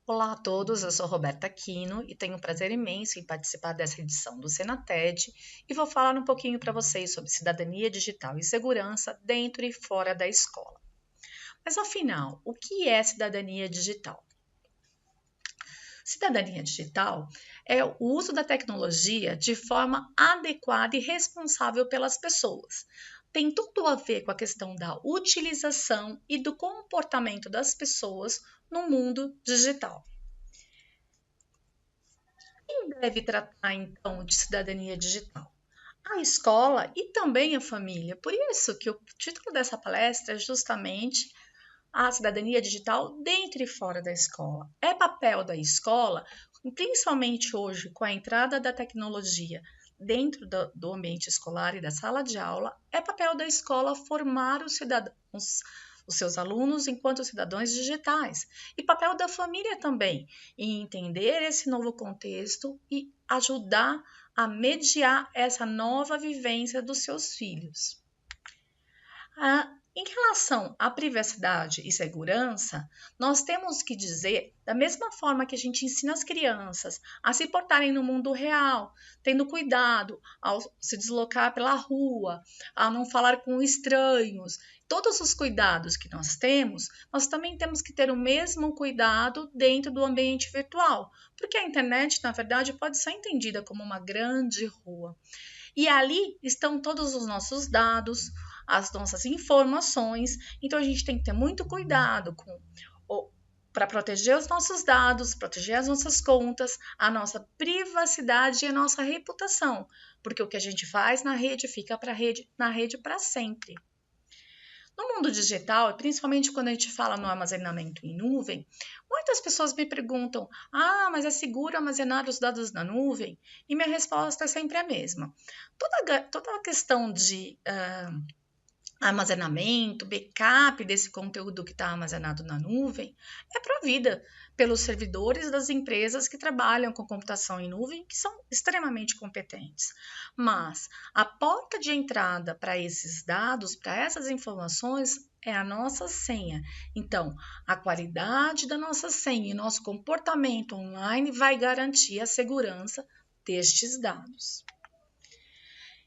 Olá a todos, eu sou Roberta Aquino e tenho um prazer imenso em participar dessa edição do Senated e vou falar um pouquinho para vocês sobre cidadania digital e segurança dentro e fora da escola. Mas afinal, o que é cidadania digital? Cidadania digital é o uso da tecnologia de forma adequada e responsável pelas pessoas. Tem tudo a ver com a questão da utilização e do comportamento das pessoas no mundo digital. Quem deve tratar, então, de cidadania digital? A escola e também a família. Por isso que o título dessa palestra é justamente a cidadania digital dentro e fora da escola. É papel da escola, principalmente hoje com a entrada da tecnologia dentro do ambiente escolar e da sala de aula, é papel da escola formar os cidadãos, os seus alunos enquanto cidadãos digitais. E papel da família também, em entender esse novo contexto e ajudar a mediar essa nova vivência dos seus filhos. Em relação à privacidade e segurança, nós temos que dizer, da mesma forma que a gente ensina as crianças a se portarem no mundo real, tendo cuidado ao se deslocar pela rua, a não falar com estranhos, todos os cuidados que nós também temos que ter o mesmo cuidado dentro do ambiente virtual, porque a internet, na verdade, pode ser entendida como uma grande rua. E ali estão todos os nossos dados, as nossas informações. Então a gente tem que ter muito cuidado com para proteger os nossos dados, proteger as nossas contas, a nossa privacidade e a nossa reputação, porque o que a gente faz na rede fica na rede para sempre. No mundo digital, principalmente quando a gente fala no armazenamento em nuvem, muitas pessoas me perguntam: mas é seguro armazenar os dados na nuvem? E minha resposta é sempre a mesma. Toda a questão de armazenamento, backup desse conteúdo que está armazenado na nuvem é provida pelos servidores das empresas que trabalham com computação em nuvem, que são extremamente competentes. Mas a porta de entrada para esses dados, para essas informações, é a nossa senha. Então, a qualidade da nossa senha e nosso comportamento online vai garantir a segurança destes dados.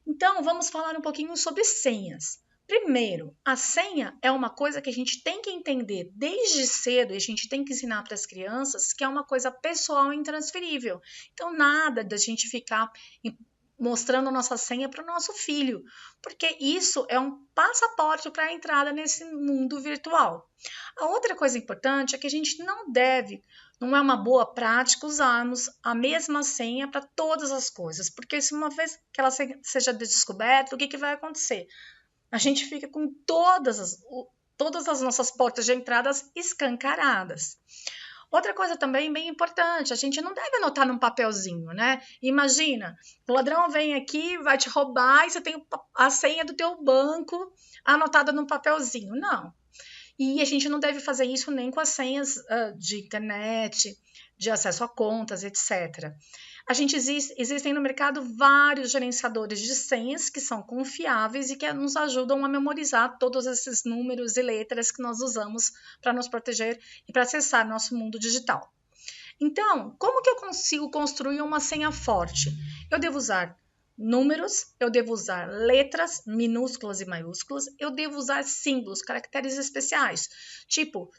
Então, vamos falar um pouquinho sobre senhas. Primeiro, a senha é uma coisa que a gente tem que entender desde cedo e a gente tem que ensinar para as crianças que é uma coisa pessoal e intransferível. Então, nada da gente ficar mostrando a nossa senha para o nosso filho, porque isso é um passaporte para a entrada nesse mundo virtual. A outra coisa importante é que a gente não é uma boa prática usarmos a mesma senha para todas as coisas, porque se uma vez que ela seja descoberta, o que vai acontecer? A gente fica com todas as nossas portas de entradas escancaradas. Outra coisa também bem importante, a gente não deve anotar num papelzinho, né? Imagina, o ladrão vem aqui, vai te roubar e você tem a senha do teu banco anotada num papelzinho. Não. E a gente não deve fazer isso nem com as senhas de internet, de acesso a contas, etc. Existem no mercado vários gerenciadores de senhas que são confiáveis e que nos ajudam a memorizar todos esses números e letras que nós usamos para nos proteger e para acessar nosso mundo digital. Então, como que eu consigo construir uma senha forte? Eu devo usar números, eu devo usar letras minúsculas e maiúsculas, eu devo usar símbolos, caracteres especiais, tipo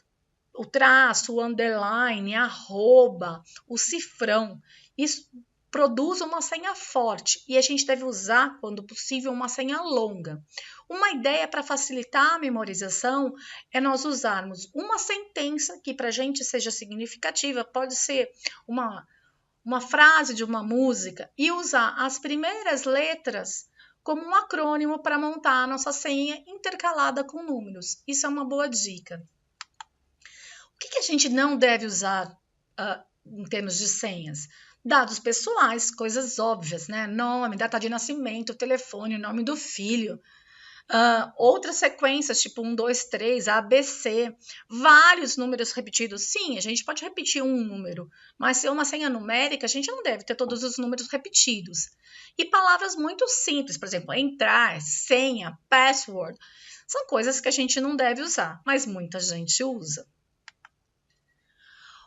o traço, o underline, arroba, o cifrão. Isso produz uma senha forte e a gente deve usar, quando possível, uma senha longa. Uma ideia para facilitar a memorização é nós usarmos uma sentença que para a gente seja significativa, pode ser uma frase de uma música, e usar as primeiras letras como um acrônimo para montar a nossa senha intercalada com números. Isso é uma boa dica. O que a gente não deve usar em termos de senhas? Dados pessoais, coisas óbvias, né? Nome, data de nascimento, telefone, nome do filho. Outras sequências, tipo 1, 2, 3, ABC, vários números repetidos. Sim, a gente pode repetir um número, mas se é uma senha numérica, a gente não deve ter todos os números repetidos. E palavras muito simples, por exemplo, entrar, senha, password, são coisas que a gente não deve usar, mas muita gente usa.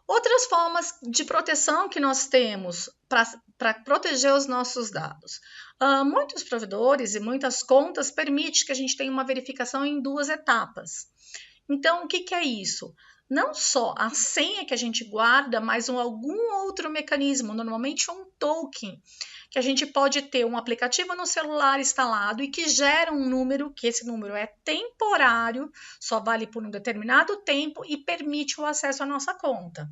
Outras formas de proteção que nós temos para proteger os nossos dados. Muitos provedores e muitas contas permitem que a gente tenha uma verificação em 2 etapas. Então, o que é isso? Não só a senha que a gente guarda, mas algum outro mecanismo, normalmente um token, que a gente pode ter um aplicativo no celular instalado e que gera um número, que esse número é temporário, só vale por um determinado tempo e permite o acesso à nossa conta.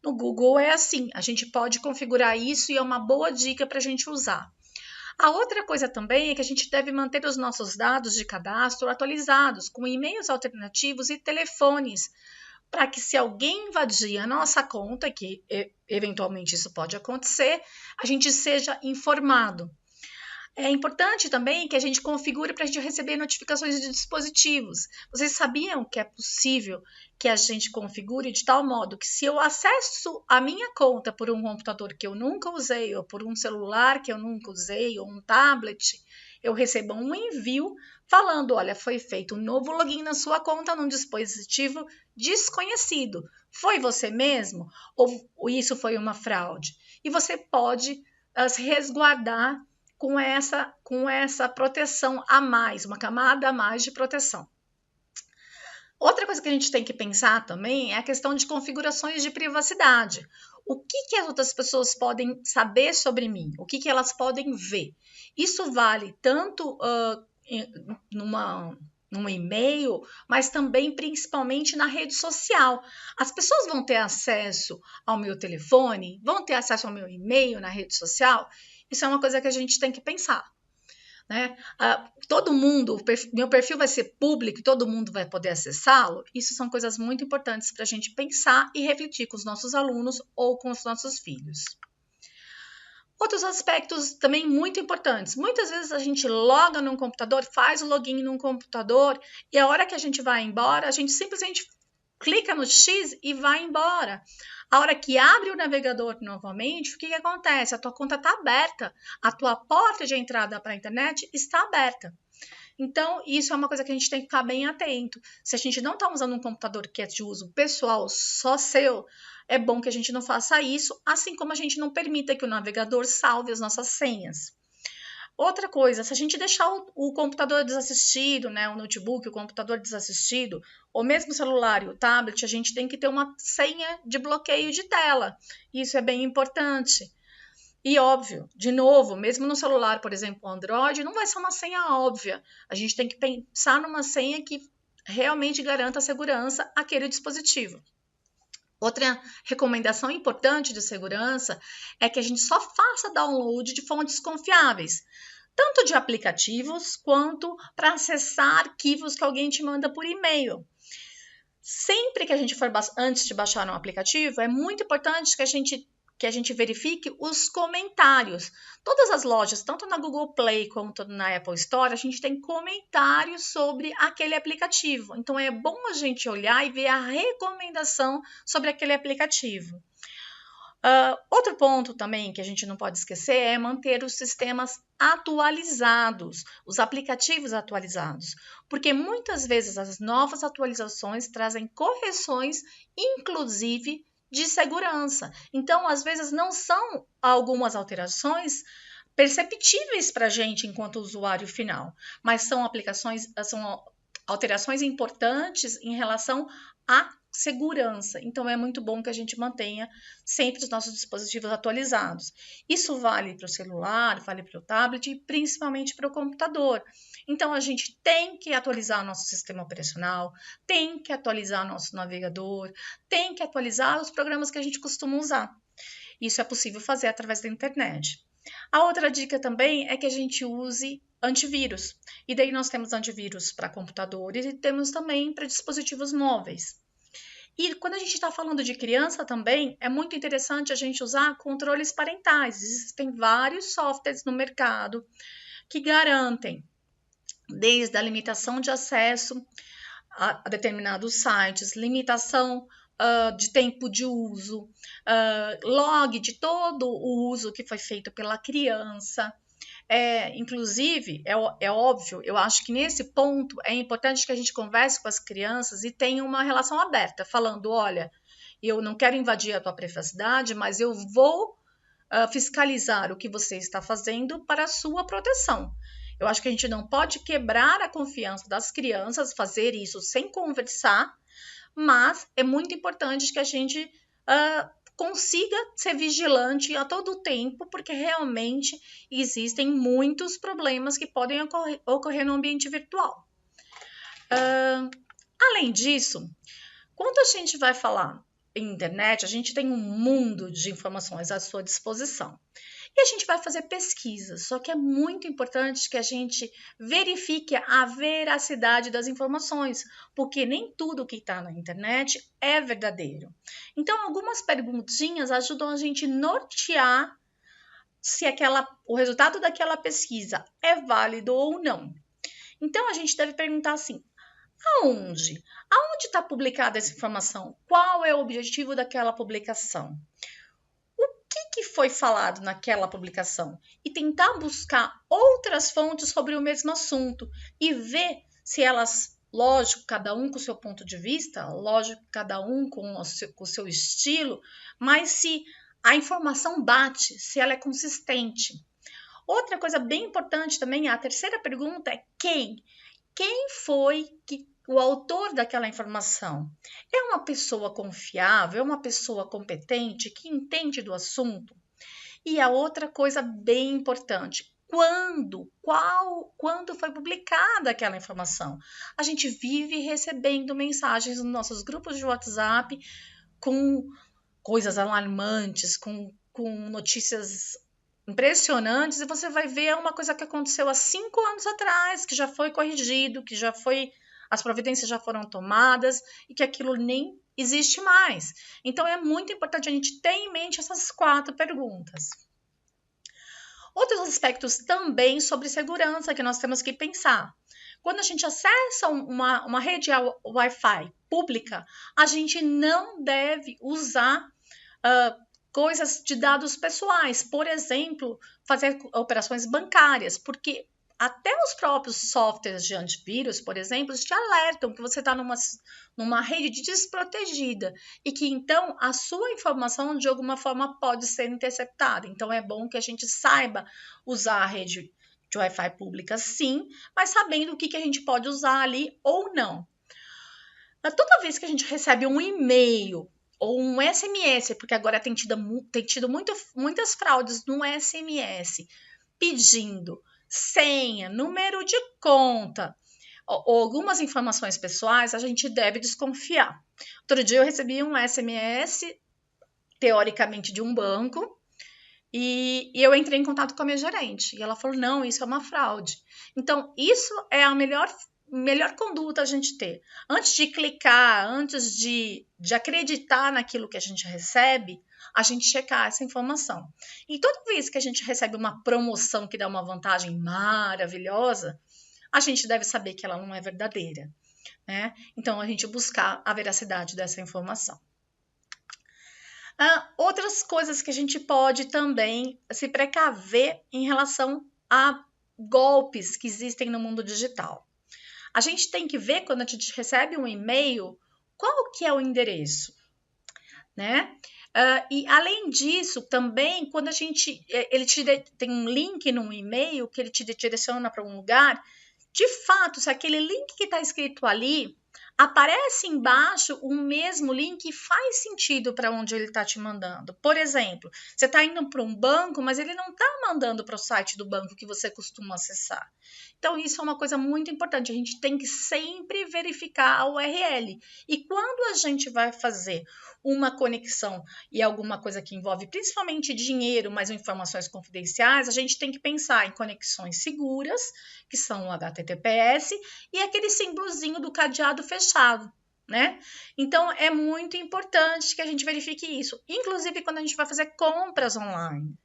No Google é assim, a gente pode configurar isso e é uma boa dica para a gente usar. A outra coisa também é que a gente deve manter os nossos dados de cadastro atualizados, com e-mails alternativos e telefones, para que se alguém invadir a nossa conta, que eventualmente isso pode acontecer, a gente seja informado. É importante também que a gente configure para a gente receber notificações de dispositivos. Vocês sabiam que é possível que a gente configure de tal modo que se eu acesso a minha conta por um computador que eu nunca usei, ou por um celular que eu nunca usei, ou um tablet, eu receba um envio falando, olha, foi feito um novo login na sua conta num dispositivo desconhecido. Foi você mesmo? Ou isso foi uma fraude? E você pode resguardar com essa proteção a mais, uma camada a mais de proteção. Outra coisa que a gente tem que pensar também é a questão de configurações de privacidade. O que as outras pessoas podem saber sobre mim? O que elas podem ver? Isso vale tanto num e-mail, mas também principalmente na rede social. As pessoas vão ter acesso ao meu telefone, vão ter acesso ao meu e-mail na rede social. Isso é uma coisa que a gente tem que pensar, né? Todo mundo, meu perfil vai ser público e todo mundo vai poder acessá-lo. Isso são coisas muito importantes para a gente pensar e refletir com os nossos alunos ou com os nossos filhos. Outros aspectos também muito importantes. Muitas vezes a gente loga num computador, faz o login num computador e a hora que a gente vai embora, a gente simplesmente clica no X e vai embora. A hora que abre o navegador novamente, o que acontece? A tua conta está aberta, a tua porta de entrada para a internet está aberta. Então, isso é uma coisa que a gente tem que ficar bem atento. Se a gente não está usando um computador que é de uso pessoal, só seu, é bom que a gente não faça isso, assim como a gente não permita que o navegador salve as nossas senhas. Outra coisa, se a gente deixar o computador desassistido, né, o notebook, o computador desassistido, ou mesmo o celular e o tablet, a gente tem que ter uma senha de bloqueio de tela. Isso é bem importante. E óbvio, de novo, mesmo no celular, por exemplo, o Android, não vai ser uma senha óbvia. A gente tem que pensar numa senha que realmente garanta a segurança àquele dispositivo. Outra recomendação importante de segurança é que a gente só faça download de fontes confiáveis, tanto de aplicativos quanto para acessar arquivos que alguém te manda por e-mail. Sempre que a gente for, antes de baixar um aplicativo, é muito importante que a gente verifique os comentários. Todas as lojas, tanto na Google Play quanto na Apple Store, a gente tem comentários sobre aquele aplicativo. Então, é bom a gente olhar e ver a recomendação sobre aquele aplicativo. Outro ponto também que a gente não pode esquecer é manter os sistemas atualizados, os aplicativos atualizados, porque muitas vezes as novas atualizações trazem correções, inclusive de segurança. Então, às vezes, não são algumas alterações perceptíveis para a gente enquanto usuário final, mas são alterações importantes em relação à segurança. Então, é muito bom que a gente mantenha sempre os nossos dispositivos atualizados. Isso vale para o celular, vale para o tablet e principalmente para o computador. Então, a gente tem que atualizar nosso sistema operacional, tem que atualizar nosso navegador, tem que atualizar os programas que a gente costuma usar. Isso é possível fazer através da internet. A outra dica também é que a gente use antivírus. E daí nós temos antivírus para computadores e temos também para dispositivos móveis. E quando a gente está falando de criança também, é muito interessante a gente usar controles parentais. Existem vários softwares no mercado que garantem desde a limitação de acesso a determinados sites, limitação de tempo de uso, log de todo o uso que foi feito pela criança. Inclusive, é óbvio, eu acho que nesse ponto é importante que a gente converse com as crianças e tenha uma relação aberta, falando, olha, eu não quero invadir a tua privacidade, mas eu vou fiscalizar o que você está fazendo para a sua proteção. Eu acho que a gente não pode quebrar a confiança das crianças, fazer isso sem conversar, mas é muito importante que a gente consiga ser vigilante a todo tempo, porque realmente existem muitos problemas que podem ocorrer no ambiente virtual. Além disso, quando a gente vai falar em internet, a gente tem um mundo de informações à sua disposição. E a gente vai fazer pesquisas, só que é muito importante que a gente verifique a veracidade das informações, porque nem tudo que está na internet é verdadeiro. Então, algumas perguntinhas ajudam a gente nortear se o resultado daquela pesquisa é válido ou não. Então, a gente deve perguntar assim: aonde? Aonde está publicada essa informação? Qual é o objetivo daquela publicação? O que foi falado naquela publicação? E tentar buscar outras fontes sobre o mesmo assunto e ver se elas, lógico, cada um com o seu ponto de vista, lógico, cada um com o seu estilo, mas se a informação bate, se ela é consistente. Outra coisa bem importante também, a terceira pergunta é quem? Quem foi o autor daquela informação? É uma pessoa confiável? É uma pessoa competente que entende do assunto? E a outra coisa bem importante, quando foi publicada aquela informação? A gente vive recebendo mensagens nos nossos grupos de WhatsApp com coisas alarmantes, com notícias impressionantes, e você vai ver uma coisa que aconteceu há 5 anos atrás, que já foi corrigido, que já foi, as providências já foram tomadas e que aquilo nem existe mais. Então, é muito importante a gente ter em mente essas 4 perguntas. Outros aspectos também sobre segurança que nós temos que pensar. Quando a gente acessa uma rede Wi-Fi pública, a gente não deve usar coisas de dados pessoais, por exemplo, fazer operações bancárias, porque até os próprios softwares de antivírus, por exemplo, te alertam que você está numa rede desprotegida e que então a sua informação de alguma forma pode ser interceptada. Então é bom que a gente saiba usar a rede de Wi-Fi pública, sim, mas sabendo o que a gente pode usar ali ou não. Toda vez que a gente recebe um e-mail ou um SMS, porque agora tem tido muitas fraudes no SMS, pedindo senha, número de conta ou algumas informações pessoais, a gente deve desconfiar. Outro dia eu recebi um SMS, teoricamente de um banco, e eu entrei em contato com a minha gerente, e ela falou, não, isso é uma fraude. Então, isso é a melhor conduta a gente ter. Antes de clicar, antes de acreditar naquilo que a gente recebe, a gente checar essa informação. E toda vez que a gente recebe uma promoção que dá uma vantagem maravilhosa, a gente deve saber que ela não é verdadeira, né? Então, a gente buscar a veracidade dessa informação. Outras coisas que a gente pode também se precaver em relação a golpes que existem no mundo digital. A gente tem que ver, quando a gente recebe um e-mail, qual que é o endereço, né? E além disso, também, quando ele tem um link num e-mail que ele te direciona para um lugar, de fato, se aquele link que está escrito ali aparece embaixo o mesmo link, faz sentido para onde ele está te mandando. Por exemplo, você está indo para um banco, mas ele não está mandando para o site do banco que você costuma acessar. Então, isso é uma coisa muito importante. A gente tem que sempre verificar a URL. E quando a gente vai fazer uma conexão e alguma coisa que envolve principalmente dinheiro, mas informações confidenciais, a gente tem que pensar em conexões seguras, que são o HTTPS, e aquele símbolozinho do cadeado fechado, né? Então, é muito importante que a gente verifique isso, inclusive quando a gente vai fazer compras online.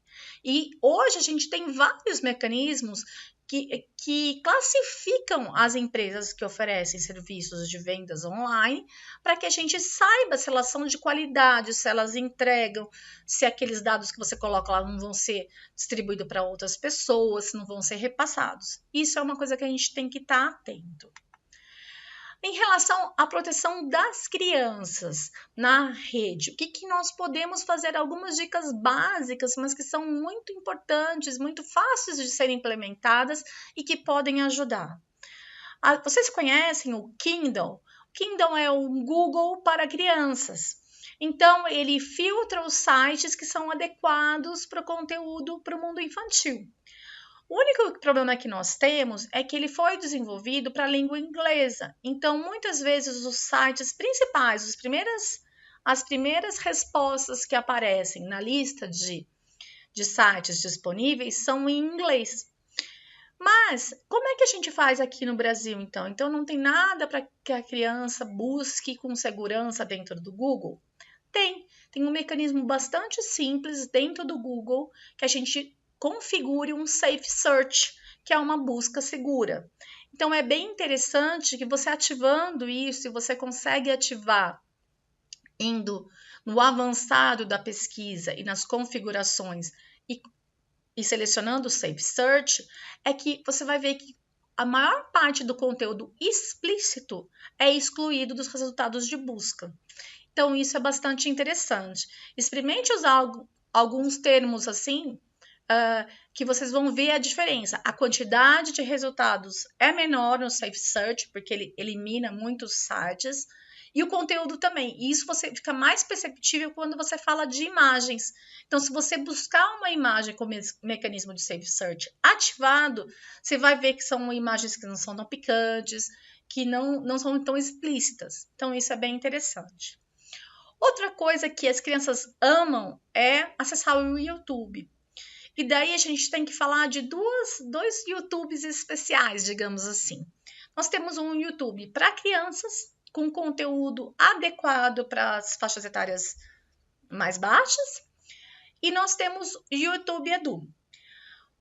E hoje a gente tem vários mecanismos que classificam as empresas que oferecem serviços de vendas online para que a gente saiba se elas são de qualidade, se elas entregam, se aqueles dados que você coloca lá não vão ser distribuídos para outras pessoas, se não vão ser repassados. Isso é uma coisa que a gente tem que estar atento. Em relação à proteção das crianças na rede, o que nós podemos fazer? Algumas dicas básicas, mas que são muito importantes, muito fáceis de serem implementadas e que podem ajudar. Vocês conhecem o Kindle? O Kindle é um Google para crianças. Então, ele filtra os sites que são adequados para o conteúdo para o mundo infantil. O único problema que nós temos é que ele foi desenvolvido para a língua inglesa. Então, muitas vezes, os sites principais, as primeiras respostas que aparecem na lista de sites disponíveis são em inglês. Mas, como é que a gente faz aqui no Brasil, então? Então, não tem nada para que a criança busque com segurança dentro do Google? Tem um mecanismo bastante simples dentro do Google que a gente configure um Safe Search, que é uma busca segura. Então, é bem interessante que você ativando isso, você consegue ativar indo no avançado da pesquisa e nas configurações e selecionando o Safe Search, é que você vai ver que a maior parte do conteúdo explícito é excluído dos resultados de busca. Então, isso é bastante interessante. Experimente usar alguns termos assim, que vocês vão ver a diferença. A quantidade de resultados é menor no Safe Search, porque ele elimina muitos sites, e o conteúdo também. E isso você fica mais perceptível quando você fala de imagens. Então, se você buscar uma imagem com o mecanismo de Safe Search ativado, você vai ver que são imagens que não são tão picantes, que não são tão explícitas. Então, isso é bem interessante. Outra coisa que as crianças amam é acessar o YouTube. E daí a gente tem que falar de dois YouTubes especiais, digamos assim. Nós temos um YouTube para crianças, com conteúdo adequado para as faixas etárias mais baixas, e nós temos o YouTube Edu.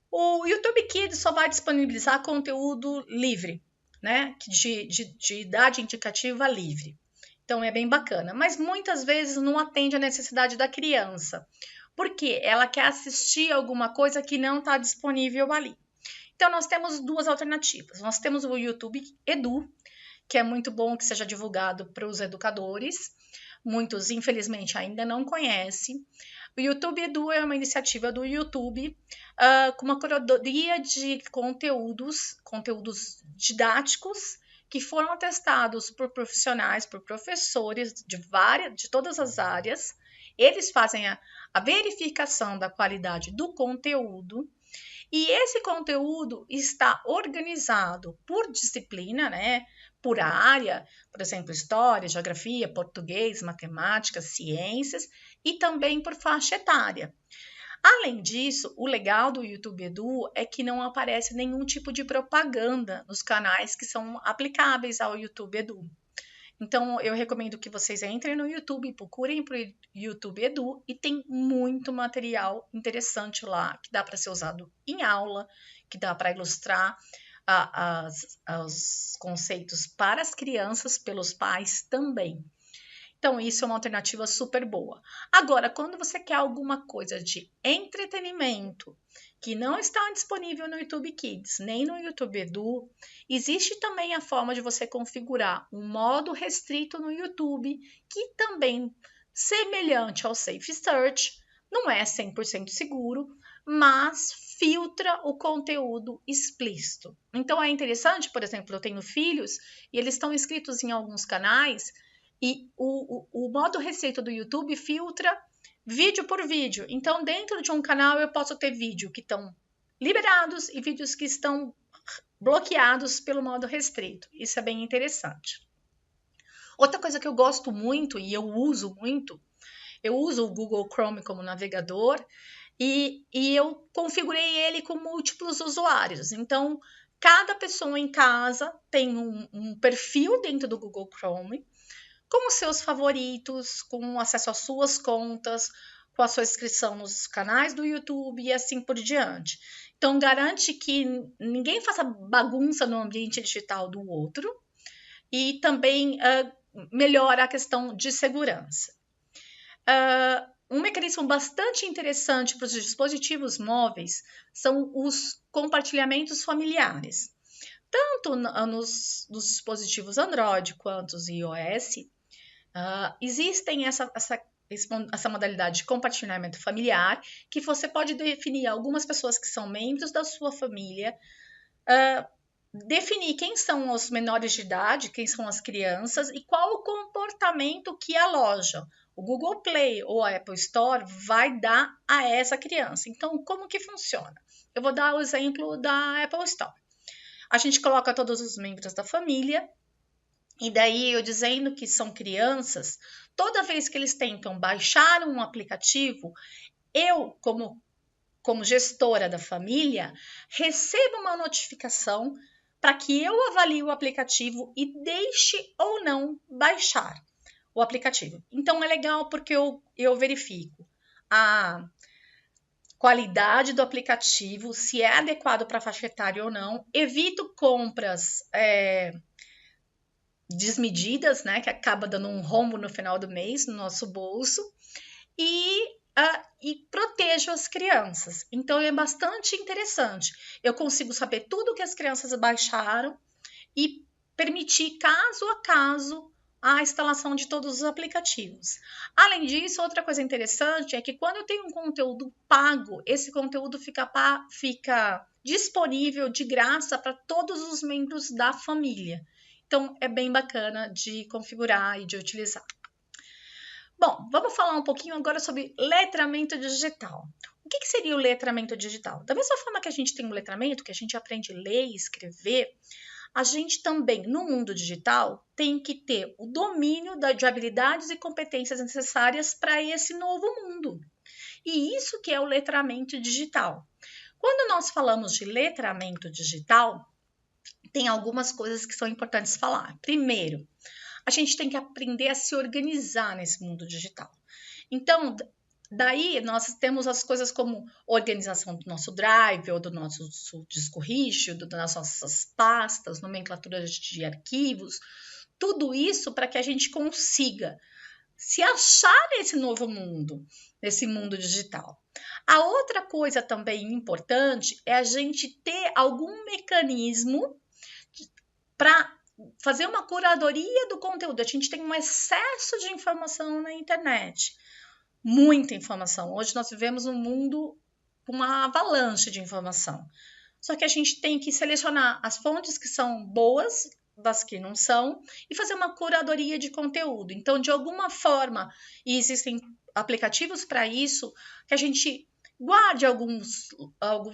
O YouTube Kids só vai disponibilizar conteúdo livre, né? De idade indicativa livre. Então é bem bacana, mas muitas vezes não atende à necessidade da criança, porque ela quer assistir alguma coisa que não está disponível ali. Então nós temos duas alternativas. Nós temos o YouTube Edu, que é muito bom que seja divulgado para os educadores. Muitos, infelizmente, ainda não conhecem. O YouTube Edu é uma iniciativa do YouTube com uma curadoria de conteúdos didáticos que foram atestados por profissionais, por professores de todas as áreas. Eles fazem a verificação da qualidade do conteúdo e esse conteúdo está organizado por disciplina, né? Por área, por exemplo, história, geografia, português, matemática, ciências e também por faixa etária. Além disso, o legal do YouTube Edu é que não aparece nenhum tipo de propaganda nos canais que são aplicáveis ao YouTube Edu. Então, eu recomendo que vocês entrem no YouTube, procurem por YouTube Edu e tem muito material interessante lá que dá para ser usado em aula, que dá para ilustrar os conceitos para as crianças, pelos pais também. Então, isso é uma alternativa super boa. Agora, quando você quer alguma coisa de entretenimento que não está disponível no YouTube Kids, nem no YouTube Edu, existe também a forma de você configurar um modo restrito no YouTube, que também, semelhante ao Safe Search, não é 100% seguro, mas filtra o conteúdo explícito. Então, é interessante, por exemplo, eu tenho filhos e eles estão inscritos em alguns canais e o modo restrito do YouTube filtra vídeo por vídeo. Então, dentro de um canal, eu posso ter vídeo que estão liberados e vídeos que estão bloqueados pelo modo restrito. Isso é bem interessante. Outra coisa que eu gosto muito e eu uso muito, eu uso o Google Chrome como navegador e eu configurei ele com múltiplos usuários. Então, cada pessoa em casa tem um perfil dentro do Google Chrome, com os seus favoritos, com acesso às suas contas, com a sua inscrição nos canais do YouTube e assim por diante. Então, garante que ninguém faça bagunça no ambiente digital do outro e também melhora a questão de segurança. Um mecanismo bastante interessante para os dispositivos móveis são os compartilhamentos familiares. Tanto nos dispositivos Android quanto os iOS, existem essa modalidade de compartilhamento familiar, que você pode definir algumas pessoas que são membros da sua família, definir quem são os menores de idade, quem são as crianças e qual o comportamento que a loja, o Google Play ou a Apple Store vai dar a essa criança. Então, como que funciona? Eu vou dar o exemplo da Apple Store. A gente coloca todos os membros da família, e daí eu dizendo que são crianças, toda vez que eles tentam baixar um aplicativo, eu, como gestora da família, recebo uma notificação para que eu avalie o aplicativo e deixe ou não baixar o aplicativo. Então é legal porque eu verifico a qualidade do aplicativo, se é adequado para a faixa etária ou não, evito compras desmedidas, né, que acaba dando um rombo no final do mês no nosso bolso, e protejo as crianças. Então é bastante interessante. Eu consigo saber tudo que as crianças baixaram e permitir, caso a caso, a instalação de todos os aplicativos. Além disso, outra coisa interessante é que quando eu tenho um conteúdo pago, esse conteúdo fica disponível de graça para todos os membros da família. Então, é bem bacana de configurar e de utilizar. Bom, vamos falar um pouquinho agora sobre letramento digital. O que seria o letramento digital? Da mesma forma que a gente tem um letramento, que a gente aprende a ler e escrever, a gente também, no mundo digital, tem que ter o domínio de habilidades e competências necessárias para esse novo mundo. E isso que é o letramento digital. Quando nós falamos de letramento digital, tem algumas coisas que são importantes falar. Primeiro, a gente tem que aprender a se organizar nesse mundo digital. Então, daí nós temos as coisas como organização do nosso drive ou do nosso disco rígido, das nossas pastas, nomenclatura de arquivos, tudo isso para que a gente consiga se achar nesse novo mundo, nesse mundo digital. A outra coisa também importante é a gente ter algum mecanismo para fazer uma curadoria do conteúdo. A gente tem um excesso de informação na internet, muita informação. Hoje nós vivemos um mundo com uma avalanche de informação. Só que a gente tem que selecionar as fontes que são boas das que não são e fazer uma curadoria de conteúdo. Então, de alguma forma, e existem aplicativos para isso, que a gente guarde alguns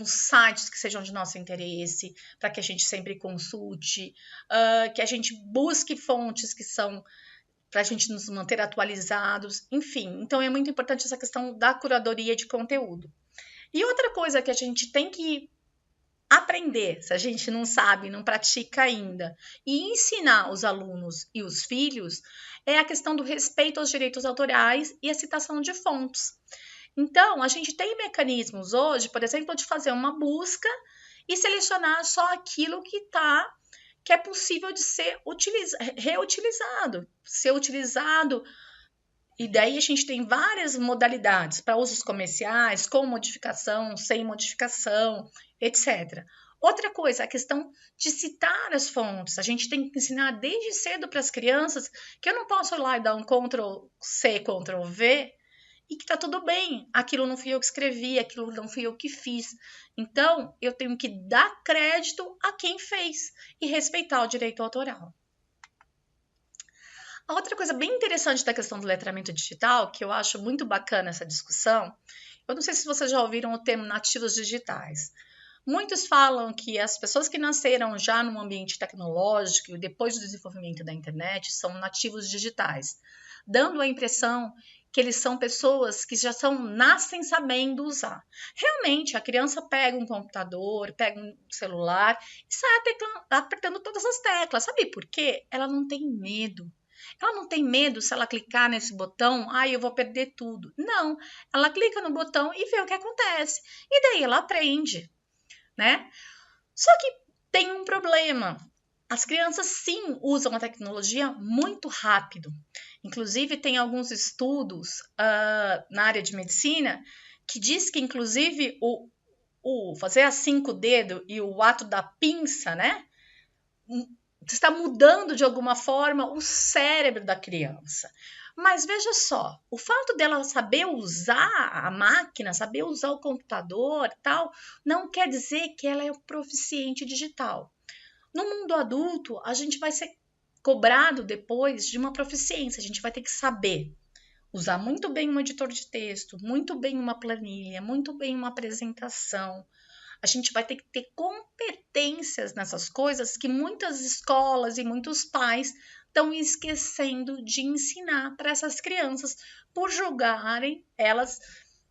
sites que sejam de nosso interesse, para que a gente sempre consulte, que a gente busque fontes que são para a gente nos manter atualizados, enfim. Então, é muito importante essa questão da curadoria de conteúdo. E outra coisa que a gente tem que aprender, se a gente não sabe, não pratica ainda, e ensinar os alunos e os filhos, é a questão do respeito aos direitos autorais e a citação de fontes. Então, a gente tem mecanismos hoje, por exemplo, de fazer uma busca e selecionar só aquilo que é possível de ser reutilizado, ser utilizado. E daí a gente tem várias modalidades para usos comerciais, com modificação, sem modificação, etc. Outra coisa, a questão de citar as fontes. A gente tem que ensinar desde cedo para as crianças que eu não posso ir lá e dar um Ctrl+C, Ctrl+V e que tá tudo bem. Aquilo não fui eu que escrevi, aquilo não fui eu que fiz. Então, eu tenho que dar crédito a quem fez e respeitar o direito autoral. A outra coisa bem interessante da questão do letramento digital, que eu acho muito bacana essa discussão, eu não sei se vocês já ouviram o termo nativos digitais. Muitos falam que as pessoas que nasceram já num ambiente tecnológico e depois do desenvolvimento da internet são nativos digitais, dando a impressão que eles são pessoas que já nascem sabendo usar. Realmente, a criança pega um computador, pega um celular e sai apertando todas as teclas. Sabe por quê? Ela não tem medo. Ela não tem medo se ela clicar nesse botão, eu vou perder tudo. Não, ela clica no botão e vê o que acontece. E daí ela aprende, né? Só que tem um problema. As crianças sim usam a tecnologia muito rápido. Inclusive, tem alguns estudos na área de medicina que diz que, inclusive, o fazer assim com o dedo e o ato da pinça, né? está mudando de alguma forma o cérebro da criança. Mas veja só, o fato dela saber usar a máquina, saber usar o computador e tal, não quer dizer que ela é proficiente digital. No mundo adulto, a gente vai ser cobrado depois de uma proficiência, a gente vai ter que saber usar muito bem um editor de texto, muito bem uma planilha, muito bem uma apresentação. A gente vai ter que ter competências nessas coisas que muitas escolas e muitos pais estão esquecendo de ensinar para essas crianças por julgarem elas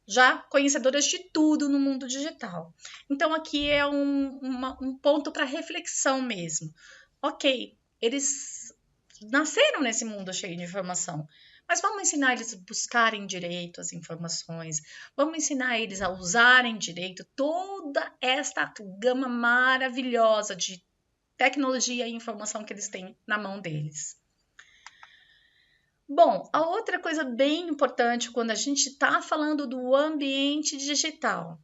já conhecedoras de tudo no mundo digital. Então, aqui é um ponto para reflexão mesmo. Ok, eles nasceram nesse mundo cheio de informação, mas vamos ensinar eles a buscarem direito as informações, vamos ensinar eles a usarem direito toda esta gama maravilhosa de tecnologia e informação que eles têm na mão deles. Bom, a outra coisa bem importante quando a gente está falando do ambiente digital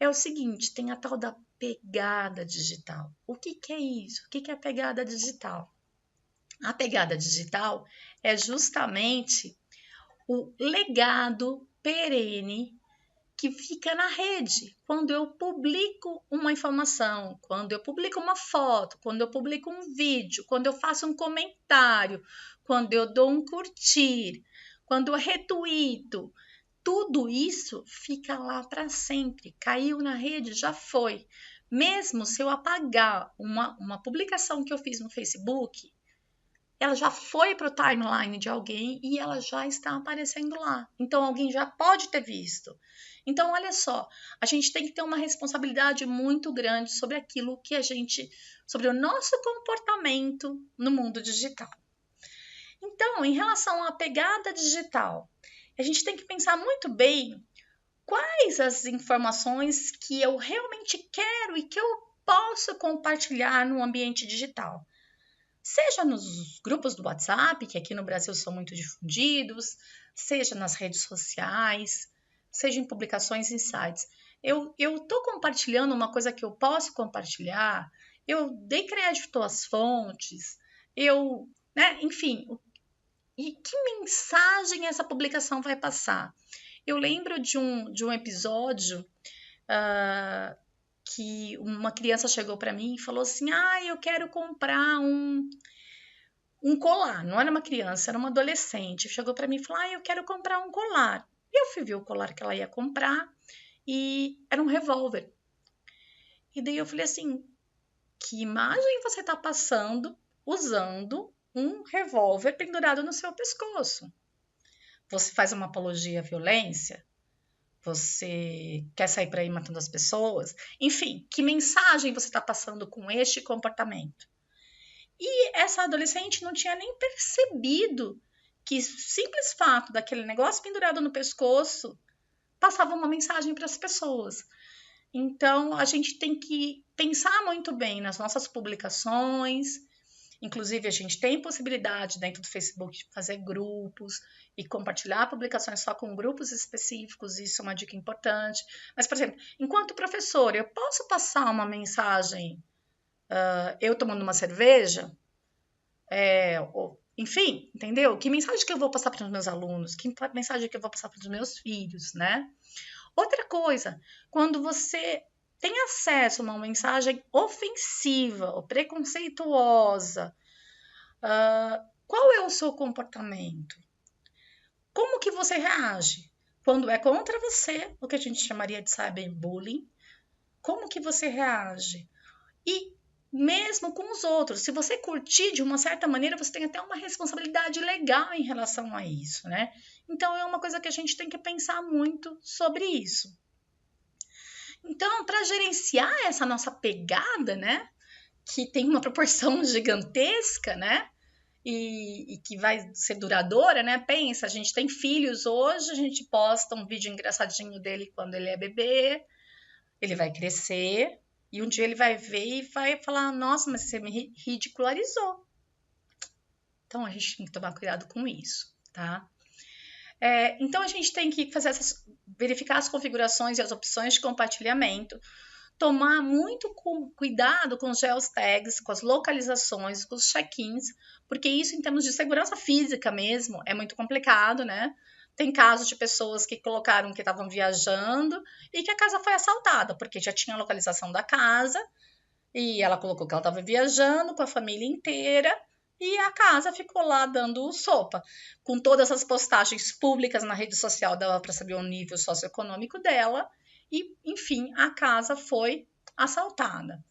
é o seguinte: tem a tal da pegada digital. O que é isso? O que é a pegada digital? A pegada digital é justamente o legado perene que fica na rede. Quando eu publico uma informação, quando eu publico uma foto, quando eu publico um vídeo, quando eu faço um comentário, quando eu dou um curtir, quando eu retuito, tudo isso fica lá para sempre. Caiu na rede, já foi. Mesmo se eu apagar uma publicação que eu fiz no Facebook, ela já foi para o timeline de alguém e ela já está aparecendo lá. Então, alguém já pode ter visto. Então, olha só, a gente tem que ter uma responsabilidade muito grande sobre aquilo que sobre o nosso comportamento no mundo digital. Então, em relação à pegada digital, a gente tem que pensar muito bem quais as informações que eu realmente quero e que eu posso compartilhar no ambiente digital. Seja nos grupos do WhatsApp, que aqui no Brasil são muito difundidos, seja nas redes sociais, seja em publicações em sites. Eu estou compartilhando uma coisa que eu posso compartilhar, eu dei crédito às fontes, enfim, e que mensagem essa publicação vai passar? Eu lembro de um episódio que uma criança chegou para mim e falou assim: eu quero comprar um colar. Não era uma criança, era uma adolescente. Chegou para mim e falou: eu quero comprar um colar. Eu fui ver o colar que ela ia comprar e era um revólver. E daí eu falei assim: que imagem você está passando usando um revólver pendurado no seu pescoço? Você faz uma apologia à violência? Você quer sair por aí matando as pessoas? Enfim, que mensagem você está passando com este comportamento? E essa adolescente não tinha nem percebido que o simples fato daquele negócio pendurado no pescoço passava uma mensagem para as pessoas. Então, a gente tem que pensar muito bem nas nossas publicações. Inclusive, a gente tem possibilidade dentro do Facebook de fazer grupos e compartilhar publicações só com grupos específicos. Isso é uma dica importante. Mas, por exemplo, enquanto professora, eu posso passar uma mensagem, eu tomando uma cerveja, enfim, entendeu? Que mensagem que eu vou passar para os meus alunos? Que mensagem que eu vou passar para os meus filhos, né? Outra coisa, quando você tem acesso a uma mensagem ofensiva ou preconceituosa, qual é o seu comportamento? Como que você reage? Quando é contra você, o que a gente chamaria de cyberbullying, como que você reage? E mesmo com os outros, se você curtir de uma certa maneira, você tem até uma responsabilidade legal em relação a isso, né? Então, é uma coisa que a gente tem que pensar muito sobre isso. Então, para gerenciar essa nossa pegada, né? Que tem uma proporção gigantesca, né? E que vai ser duradoura, né? Pensa, a gente tem filhos hoje, a gente posta um vídeo engraçadinho dele quando ele é bebê, ele vai crescer e um dia ele vai ver e vai falar: nossa, mas você me ridicularizou. Então a gente tem que tomar cuidado com isso, tá? Então a gente tem que verificar as configurações e as opções de compartilhamento tomar muito cuidado com os geotags, com as localizações, com os check-ins, porque isso, em termos de segurança física mesmo, é muito complicado, né? Tem casos de pessoas que colocaram que estavam viajando e que a casa foi assaltada, porque já tinha a localização da casa e ela colocou que ela estava viajando com a família inteira e a casa ficou lá dando sopa. Com todas as postagens públicas na rede social, dava para saber o nível socioeconômico dela e, enfim, a casa foi assaltada.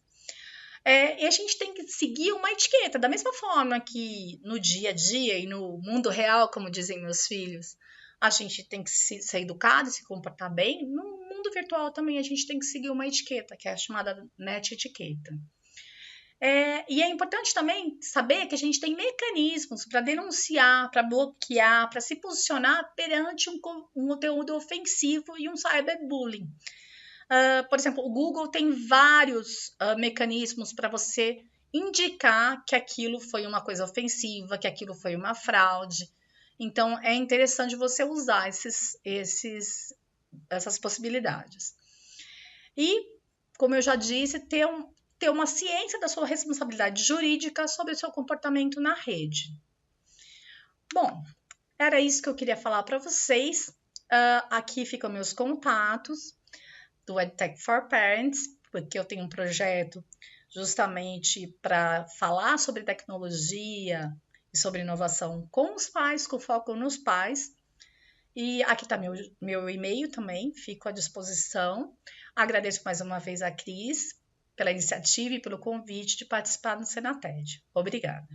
E a gente tem que seguir uma etiqueta, da mesma forma que no dia a dia e no mundo real, como dizem meus filhos, a gente tem que ser educado e se comportar bem. No mundo virtual também a gente tem que seguir uma etiqueta, que é a chamada net etiqueta. E é importante também saber que a gente tem mecanismos para denunciar, para bloquear, para se posicionar perante um conteúdo ofensivo e um cyberbullying. Por exemplo, o Google tem vários mecanismos para você indicar que aquilo foi uma coisa ofensiva, que aquilo foi uma fraude. Então, é interessante você usar essas possibilidades. E, como eu já disse, ter uma ciência da sua responsabilidade jurídica sobre o seu comportamento na rede. Bom, era isso que eu queria falar para vocês. Aqui ficam meus contatos do EdTech for Parents, porque eu tenho um projeto justamente para falar sobre tecnologia e sobre inovação com os pais, com foco nos pais. E aqui está meu e-mail também, fico à disposição. Agradeço mais uma vez a Cris pela iniciativa e pelo convite de participar do Senated. Obrigada.